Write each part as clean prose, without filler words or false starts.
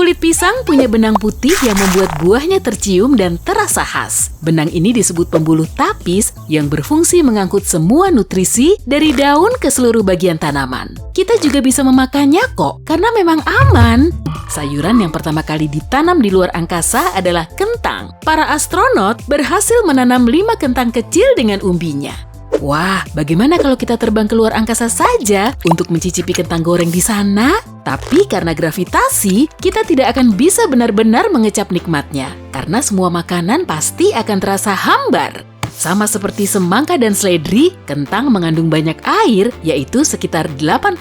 Kulit pisang punya benang putih yang membuat buahnya tercium dan terasa khas. Benang ini disebut pembuluh tapis yang berfungsi mengangkut semua nutrisi dari daun ke seluruh bagian tanaman. Kita juga bisa memakannya kok, karena memang aman. Sayuran yang pertama kali ditanam di luar angkasa adalah kentang. Para astronot berhasil menanam 5 kentang kecil dengan umbinya. Wah, bagaimana kalau kita terbang ke luar angkasa saja untuk mencicipi kentang goreng di sana? Tapi karena gravitasi, kita tidak akan bisa benar-benar mengecap nikmatnya. Karena semua makanan pasti akan terasa hambar. Sama seperti semangka dan seledri, kentang mengandung banyak air, yaitu sekitar 80%.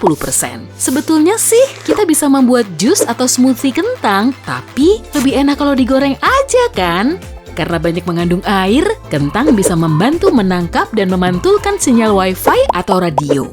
Sebetulnya sih, kita bisa membuat jus atau smoothie kentang, tapi lebih enak kalau digoreng aja kan? Karena banyak mengandung air, kentang bisa membantu menangkap dan memantulkan sinyal Wi-Fi atau radio.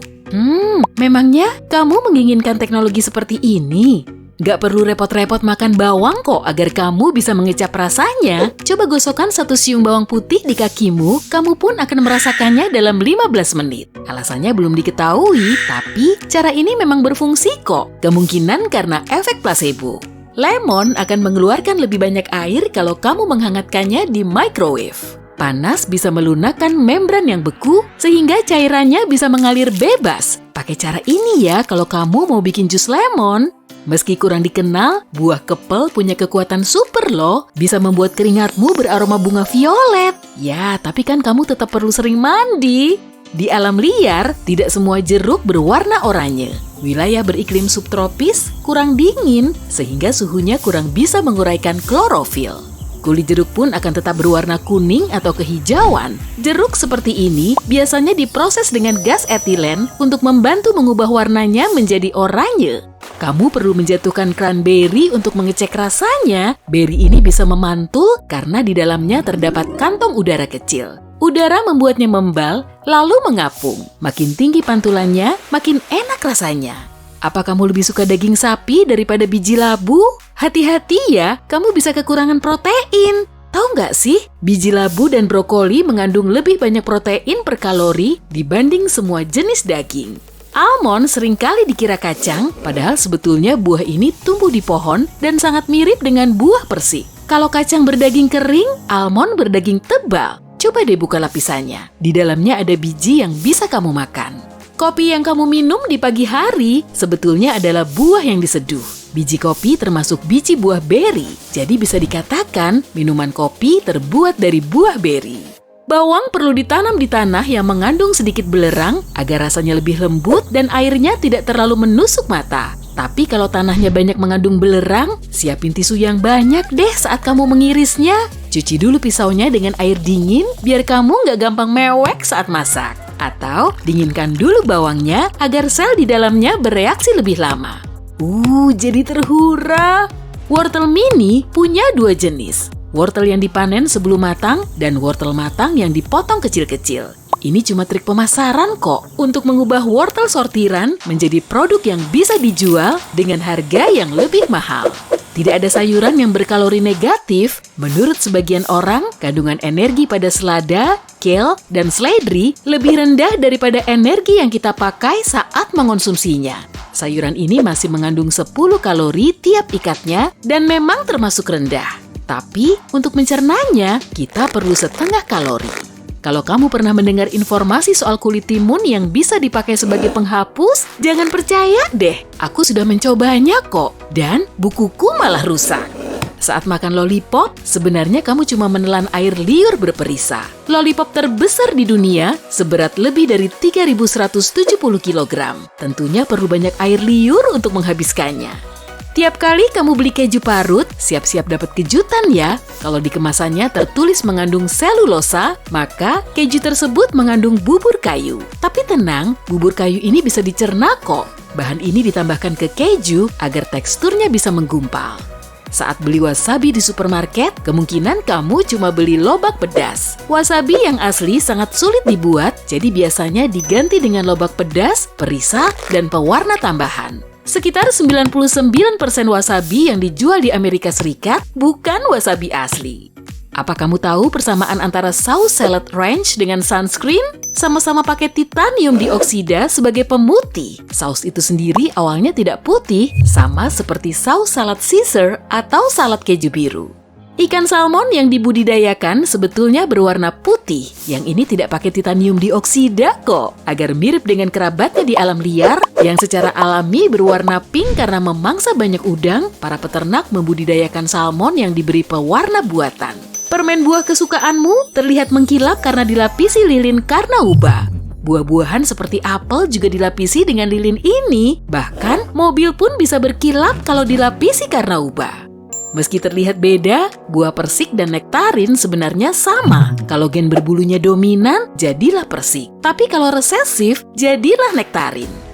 Memangnya kamu menginginkan teknologi seperti ini? Gak perlu repot-repot makan bawang kok agar kamu bisa mengecap rasanya. Coba gosokkan 1 siung bawang putih di kakimu, kamu pun akan merasakannya dalam 15 menit. Alasannya belum diketahui, tapi cara ini memang berfungsi kok. Kemungkinan karena efek placebo. Lemon akan mengeluarkan lebih banyak air kalau kamu menghangatkannya di microwave. Panas bisa melunakkan membran yang beku sehingga cairannya bisa mengalir bebas. Pakai cara ini ya kalau kamu mau bikin jus lemon. Meski kurang dikenal, buah kepel punya kekuatan super loh. Bisa membuat keringatmu beraroma bunga violet. Ya, tapi kan kamu tetap perlu sering mandi. Di alam liar, tidak semua jeruk berwarna oranye. Wilayah beriklim subtropis kurang dingin, sehingga suhunya kurang bisa menguraikan klorofil. Kulit jeruk pun akan tetap berwarna kuning atau kehijauan. Jeruk seperti ini biasanya diproses dengan gas etilen untuk membantu mengubah warnanya menjadi oranye. Kamu perlu menjatuhkan cranberry untuk mengecek rasanya. Berry ini bisa memantul karena di dalamnya terdapat kantong udara kecil. Udara membuatnya membal, lalu mengapung. Makin tinggi pantulannya, makin enak rasanya. Apa kamu lebih suka daging sapi daripada biji labu? Hati-hati ya, kamu bisa kekurangan protein. Tahu nggak sih, biji labu dan brokoli mengandung lebih banyak protein per kalori dibanding semua jenis daging. Almond seringkali dikira kacang, padahal sebetulnya buah ini tumbuh di pohon dan sangat mirip dengan buah persik. Kalau kacang berdaging kering, almond berdaging tebal. Coba deh buka lapisannya. Di dalamnya ada biji yang bisa kamu makan. Kopi yang kamu minum di pagi hari sebetulnya adalah buah yang diseduh. Biji kopi termasuk biji buah beri, jadi bisa dikatakan minuman kopi terbuat dari buah beri. Bawang perlu ditanam di tanah yang mengandung sedikit belerang agar rasanya lebih lembut dan airnya tidak terlalu menusuk mata. Tapi kalau tanahnya banyak mengandung belerang, siapin tisu yang banyak deh saat kamu mengirisnya. Cuci dulu pisaunya dengan air dingin biar kamu nggak gampang mewek saat masak. Atau dinginkan dulu bawangnya agar sel di dalamnya bereaksi lebih lama. Jadi terhura. Wortel mini punya 2 jenis. Wortel yang dipanen sebelum matang dan wortel matang yang dipotong kecil-kecil. Ini cuma trik pemasaran kok untuk mengubah wortel sortiran menjadi produk yang bisa dijual dengan harga yang lebih mahal. Tidak ada sayuran yang berkalori negatif. Menurut sebagian orang, kandungan energi pada selada, kale, dan seledri lebih rendah daripada energi yang kita pakai saat mengonsumsinya. Sayuran ini masih mengandung 10 kalori tiap ikatnya dan memang termasuk rendah. Tapi untuk mencernanya, kita perlu setengah kalori. Kalau kamu pernah mendengar informasi soal kulit timun yang bisa dipakai sebagai penghapus, jangan percaya deh. Aku sudah mencobanya kok, dan bukuku malah rusak. Saat makan lollipop, sebenarnya kamu cuma menelan air liur berperisa. Lollipop terbesar di dunia seberat lebih dari 3.170 kg. Tentunya perlu banyak air liur untuk menghabiskannya. Tiap kali kamu beli keju parut, siap-siap dapat kejutan ya. Kalau di kemasannya tertulis mengandung selulosa, maka keju tersebut mengandung bubur kayu. Tapi tenang, bubur kayu ini bisa dicerna kok. Bahan ini ditambahkan ke keju agar teksturnya bisa menggumpal. Saat beli wasabi di supermarket, kemungkinan kamu cuma beli lobak pedas. Wasabi yang asli sangat sulit dibuat, jadi biasanya diganti dengan lobak pedas, perisa, dan pewarna tambahan. Sekitar 99% wasabi yang dijual di Amerika Serikat bukan wasabi asli. Apa kamu tahu persamaan antara saus salad ranch dengan sunscreen? Sama-sama pakai titanium dioksida sebagai pemutih. Saus itu sendiri awalnya tidak putih, sama seperti saus salad Caesar atau salad keju biru. Ikan salmon yang dibudidayakan sebetulnya berwarna putih. Yang ini tidak pakai titanium dioksida kok, agar mirip dengan kerabatnya di alam liar yang secara alami berwarna pink karena memangsa banyak udang. Para peternak membudidayakan salmon yang diberi pewarna buatan. Permen buah kesukaanmu terlihat mengkilap karena dilapisi lilin karnauba. Buah-buahan seperti apel juga dilapisi dengan lilin ini. Bahkan, mobil pun bisa berkilap kalau dilapisi karnauba. Meski terlihat beda, buah persik dan nektarin sebenarnya sama. Kalau gen berbulunya dominan, jadilah persik. Tapi kalau resesif, jadilah nektarin.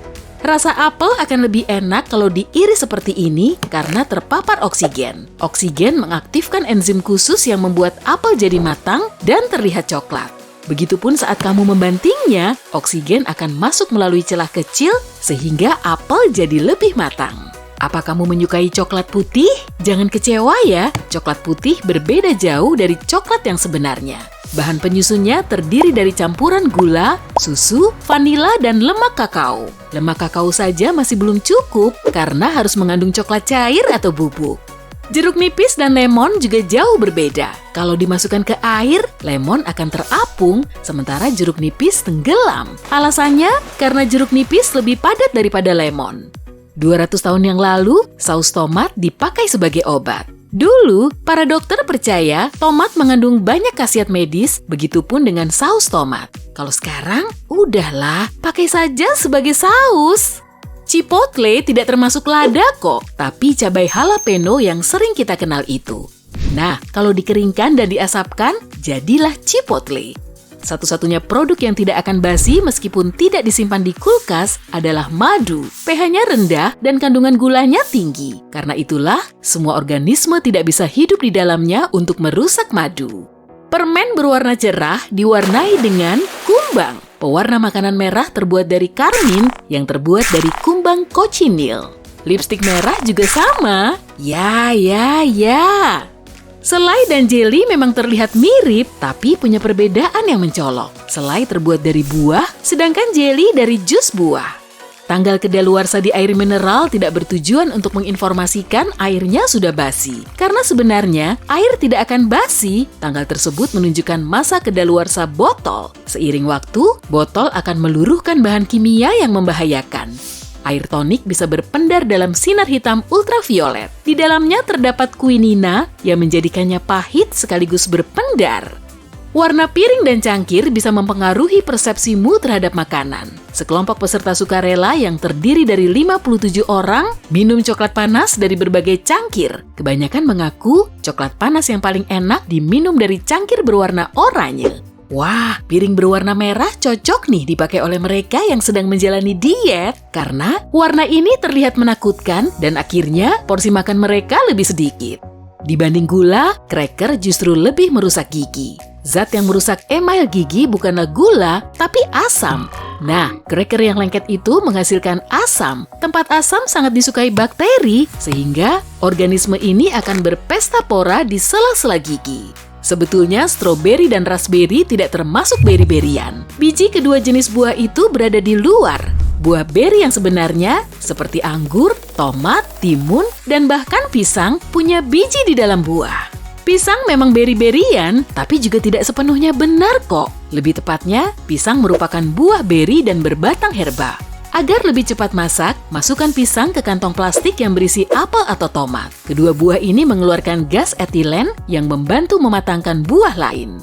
Rasa apel akan lebih enak kalau diiris seperti ini karena terpapar oksigen. Oksigen mengaktifkan enzim khusus yang membuat apel jadi matang dan terlihat coklat. Begitupun saat kamu membantingnya, oksigen akan masuk melalui celah kecil sehingga apel jadi lebih matang. Apa kamu menyukai coklat putih? Jangan kecewa ya, coklat putih berbeda jauh dari coklat yang sebenarnya. Bahan penyusunnya terdiri dari campuran gula, susu, vanila, dan lemak kakao. Lemak kakao saja masih belum cukup karena harus mengandung coklat cair atau bubuk. Jeruk nipis dan lemon juga jauh berbeda. Kalau dimasukkan ke air, lemon akan terapung, sementara jeruk nipis tenggelam. Alasannya karena jeruk nipis lebih padat daripada lemon. 200 tahun yang lalu, saus tomat dipakai sebagai obat. Dulu, para dokter percaya tomat mengandung banyak khasiat medis, begitupun dengan saus tomat. Kalau sekarang, udahlah, pakai saja sebagai saus. Chipotle tidak termasuk lada kok, tapi cabai jalapeno yang sering kita kenal itu. Nah, kalau dikeringkan dan diasapkan, jadilah chipotle. Satu-satunya produk yang tidak akan basi meskipun tidak disimpan di kulkas adalah madu. pH-nya rendah dan kandungan gulanya tinggi. Karena itulah, semua organisme tidak bisa hidup di dalamnya untuk merusak madu. Permen berwarna cerah diwarnai dengan kumbang. Pewarna makanan merah terbuat dari karmin yang terbuat dari kumbang cochineal. Lipstik merah juga sama. Ya. Selai dan jeli memang terlihat mirip, tapi punya perbedaan yang mencolok. Selai terbuat dari buah, sedangkan jeli dari jus buah. Tanggal kedaluarsa di air mineral tidak bertujuan untuk menginformasikan airnya sudah basi. Karena sebenarnya, air tidak akan basi. Tanggal tersebut menunjukkan masa kedaluarsa botol. Seiring waktu, botol akan meluruhkan bahan kimia yang membahayakan. Air tonik bisa berpendar dalam sinar hitam ultraviolet. Di dalamnya terdapat quinina yang menjadikannya pahit sekaligus berpendar. Warna piring dan cangkir bisa mempengaruhi persepsimu terhadap makanan. Sekelompok peserta sukarela yang terdiri dari 57 orang minum coklat panas dari berbagai cangkir. Kebanyakan mengaku coklat panas yang paling enak diminum dari cangkir berwarna oranye. Wah, piring berwarna merah cocok nih dipakai oleh mereka yang sedang menjalani diet karena warna ini terlihat menakutkan dan akhirnya porsi makan mereka lebih sedikit. Dibanding gula, cracker justru lebih merusak gigi. Zat yang merusak email gigi bukanlah gula, tapi asam. Nah, cracker yang lengket itu menghasilkan asam. Tempat asam sangat disukai bakteri, sehingga organisme ini akan berpesta pora di sela-sela gigi. Sebetulnya, stroberi dan raspberry tidak termasuk beri-berian. Biji kedua jenis buah itu berada di luar. Buah beri yang sebenarnya, seperti anggur, tomat, timun, dan bahkan pisang, punya biji di dalam buah. Pisang memang beri-berian, tapi juga tidak sepenuhnya benar kok. Lebih tepatnya, pisang merupakan buah beri dan berbatang herba. Agar lebih cepat masak, masukkan pisang ke kantong plastik yang berisi apel atau tomat. Kedua buah ini mengeluarkan gas etilen yang membantu mematangkan buah lain.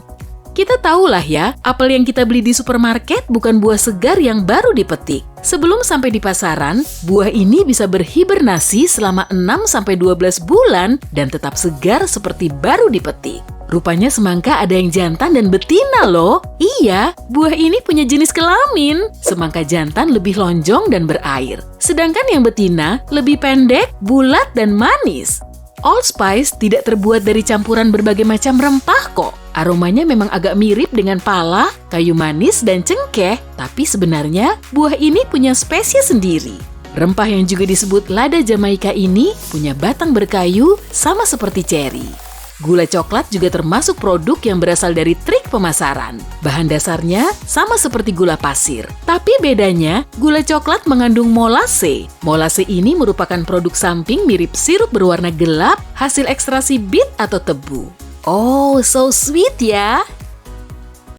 Kita tahulah ya, apel yang kita beli di supermarket bukan buah segar yang baru dipetik. Sebelum sampai di pasaran, buah ini bisa berhibernasi selama 6-12 bulan dan tetap segar seperti baru dipetik. Rupanya semangka ada yang jantan dan betina loh. Iya, buah ini punya jenis kelamin. Semangka jantan lebih lonjong dan berair. Sedangkan yang betina lebih pendek, bulat, dan manis. Allspice tidak terbuat dari campuran berbagai macam rempah kok. Aromanya memang agak mirip dengan pala, kayu manis, dan cengkeh. Tapi sebenarnya buah ini punya spesies sendiri. Rempah yang juga disebut lada Jamaika ini punya batang berkayu sama seperti ceri. Gula coklat juga termasuk produk yang berasal dari trik pemasaran. Bahan dasarnya sama seperti gula pasir, tapi bedanya gula coklat mengandung molase. Molase ini merupakan produk samping mirip sirup berwarna gelap hasil ekstraksi bit atau tebu. Oh, so sweet ya!